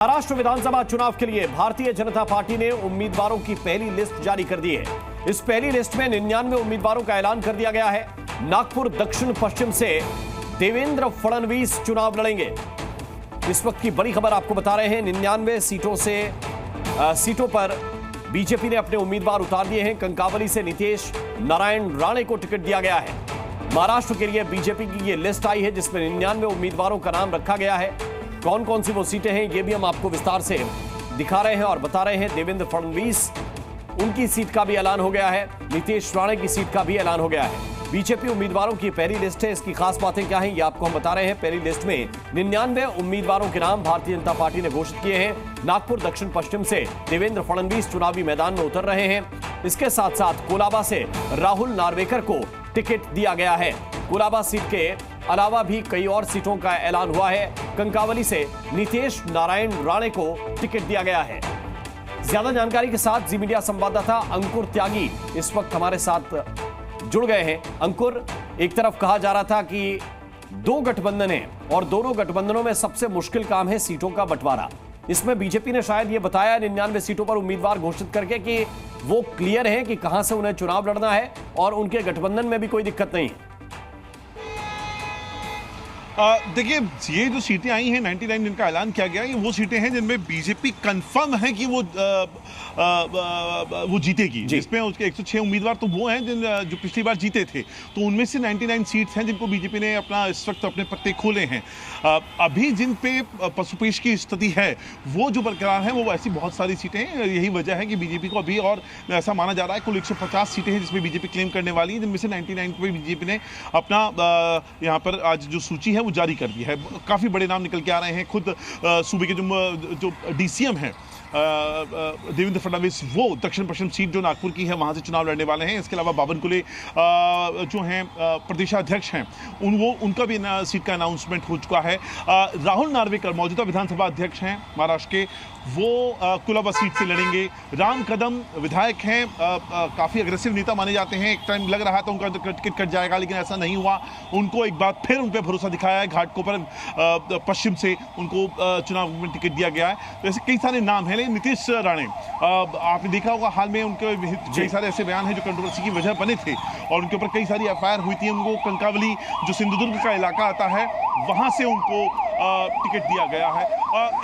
महाराष्ट्र विधानसभा चुनाव के लिए भारतीय जनता पार्टी ने उम्मीदवारों की पहली लिस्ट जारी कर दी है। इस पहली लिस्ट में 99 उम्मीदवारों का ऐलान कर दिया गया है। नागपुर दक्षिण पश्चिम से देवेंद्र फडणवीस चुनाव लड़ेंगे। इस वक्त की बड़ी खबर आपको बता रहे हैं। 99 सीटों पर बीजेपी ने अपने उम्मीदवार उतार दिए हैं। कंकावली से नीतीश नारायण राणे को टिकट दिया गया है। महाराष्ट्र के लिए बीजेपी की यह लिस्ट आई है जिसमें 99 उम्मीदवारों का नाम रखा गया है। कौन कौन सी वो सीटें हैं ये भी हम आपको विस्तार से दिखा रहे हैं और बता रहे हैं। देवेंद्र फडणवीस उनकी सीट का भी ऐलान हो गया है। नीतीश राणे की सीट का भी ऐलान हो गया है। बीजेपी उम्मीदवारों की पहली लिस्ट है। इसकी खास बातें क्या हैं ये आपको हम बता रहे हैं। पहली लिस्ट में 99 उम्मीदवारों के नाम भारतीय जनता पार्टी ने घोषित किए हैं। नागपुर दक्षिण पश्चिम से देवेंद्र फडणवीस चुनावी मैदान में उतर रहे हैं। इसके साथ साथ कोलाबा से राहुल नार्वेकर को टिकट दिया गया है। कोलाबा सीट के अलावा भी कई और सीटों का ऐलान हुआ है। कंकावली से नीतीश नारायण राणे को टिकट दिया गया है। ज्यादा जानकारी के साथ जी मीडिया संवाददाता अंकुर त्यागी इस वक्त हमारे साथ जुड़ गए हैं। अंकुर, एक तरफ कहा जा रहा था कि दो गठबंधन है और दोनों गठबंधनों में सबसे मुश्किल काम है सीटों का बंटवारा। इसमें बीजेपी ने शायद यह बताया 99 सीटों पर उम्मीदवार घोषित करके कि वो क्लियर है कि कहां से उन्हें चुनाव लड़ना है और उनके गठबंधन में भी कोई दिक्कत नहीं है। देखिए, ये जो सीटें आई हैं 99 जिनका ऐलान किया गया है, वो सीटें हैं जिनमें बीजेपी कंफर्म है कि वो जीतेगी। जिसमें उसके 106 उम्मीदवार तो वो हैं जो पिछली बार जीते थे। तो उनमें से 99 सीट्स हैं जिनको बीजेपी ने इस वक्त अपने पत्ते खोले हैं। अभी जिन पे पसुपेश की स्थिति है वो जो बरकरार है वो ऐसी बहुत सारी सीटें हैं। यही वजह है कि बीजेपी को अभी और ऐसा माना जा रहा है कुल 150 सीटें हैं जिसमें बीजेपी क्लेम करने वाली है, जिनमें से 99 पे बीजेपी ने अपना यहाँ पर आज जो सूची है वो जारी कर दी है। काफी बड़े नाम निकल के आ रहे हैं। खुद सूबे के जो डीसीएम है देवेंद्र फडणवीस, वो दक्षिण पश्चिम सीट जो नागपुर की है वहां से चुनाव लड़ने वाले हैं। इसके अलावा बावनकुले जो हैं प्रदेशाध्यक्ष हैं उनका भी सीट का अनाउंसमेंट हो चुका है। राहुल नार्वेकर मौजूदा विधानसभा अध्यक्ष हैं महाराष्ट्र के, वो कोलाबा सीट से लड़ेंगे। राम कदम विधायक हैं, काफी अग्रेसिव नेता माने जाते हैं। एक टाइम लग रहा था उनका टिकट कट जाएगा लेकिन ऐसा नहीं हुआ। उनको एक बार फिर उन पर भरोसा दिखाया है। घाटकोपर पश्चिम से उनको चुनाव में टिकट दिया गया है। तो ऐसे कई सारे नाम हैं। नीतीश राणे, आपने देखा होगा हाल में उनके कई सारे ऐसे बयान हैं जो कंट्रोवर्सी की वजह बने थे और उनके ऊपर कई सारी एफआईआर हुई थी। उनको कंकावली जो सिंधुदुर्ग का इलाका आता है वहां से उनको टिकट दिया गया है।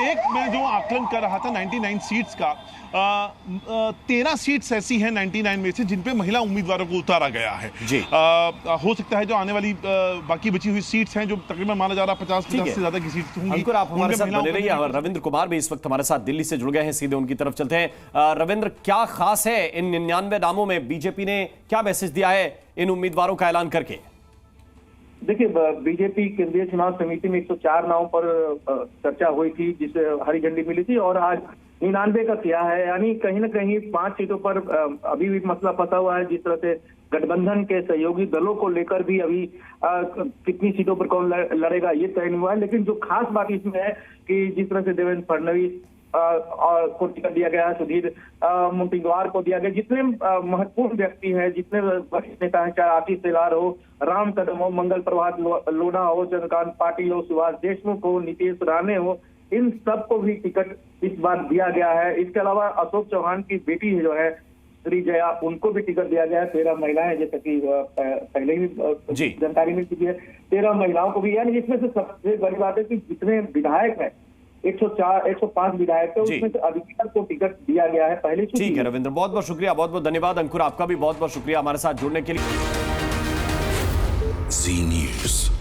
एक मैं जो आकलन कर रहा था 99 सीट्स का, 13 सीट्स ऐसी हैं 99 में से जिन पे महिला उम्मीदवारों को उतारा गया है। जी हो सकता है जो आने वाली बाकी बची हुई सीट्स हैं जो तकरीबन माना जा रहा 50 से ज्यादा की सीट्स होंगी। अंकुर, आप हमारे साथ बने रहिए। रविंद्र कुमार भी इस वक्त हमारे साथ दिल्ली से जुड़ गए हैं, सीधे उनकी तरफ चलते हैं। रविंद्र, क्या खास है इन 99 नामों में? बीजेपी ने क्या मैसेज दिया है इन उम्मीदवारों का ऐलान करके? देखिए, बीजेपी केंद्रीय चुनाव समिति में 104 नामों पर चर्चा हुई थी जिसे हरी झंडी मिली थी और आज 99 का किया है। यानी कहीं ना कहीं 5 सीटों पर अभी भी मसला फंसा हुआ है। जिस तरह से गठबंधन के सहयोगी दलों को लेकर भी अभी कितनी सीटों पर कौन लड़ेगा ये तय नहीं हुआ है। लेकिन जो खास बात इसमें है कि जिस तरह से देवेंद्र फडणवीस को टिकट दिया गया है, सुधीर मुनगंटीवार को दिया गया, जितने महत्वपूर्ण व्यक्ति हैं, जितने वरिष्ठ नेता हैं, चाहे आशीष शेलार हो, राम कदम हो, मंगल प्रभात लोढ़ा हो, चंद्रकांत पाटिल हो, सुभाष देशमुख हो, नीतीश राणे हो, इन सबको भी टिकट इस बार दिया गया है। इसके अलावा अशोक चौहान की बेटी जो है श्री जया, उनको भी टिकट दिया गया है। 13 महिलाएं, जैसे कि पहले ही जानकारी मिल चुकी है, 13 महिलाओं को भी। यानी जिसमें से सबसे बड़ी बात है कि जितने विधायक हैं 105 विधायक है उसमें से अधिकतर को टिकट दिया गया है पहले। ठीक है रविंद्र, बहुत बहुत शुक्रिया, बहुत बहुत धन्यवाद। अंकुर, आपका भी बहुत बहुत शुक्रिया हमारे साथ जुड़ने के लिए। जी न्यूज़।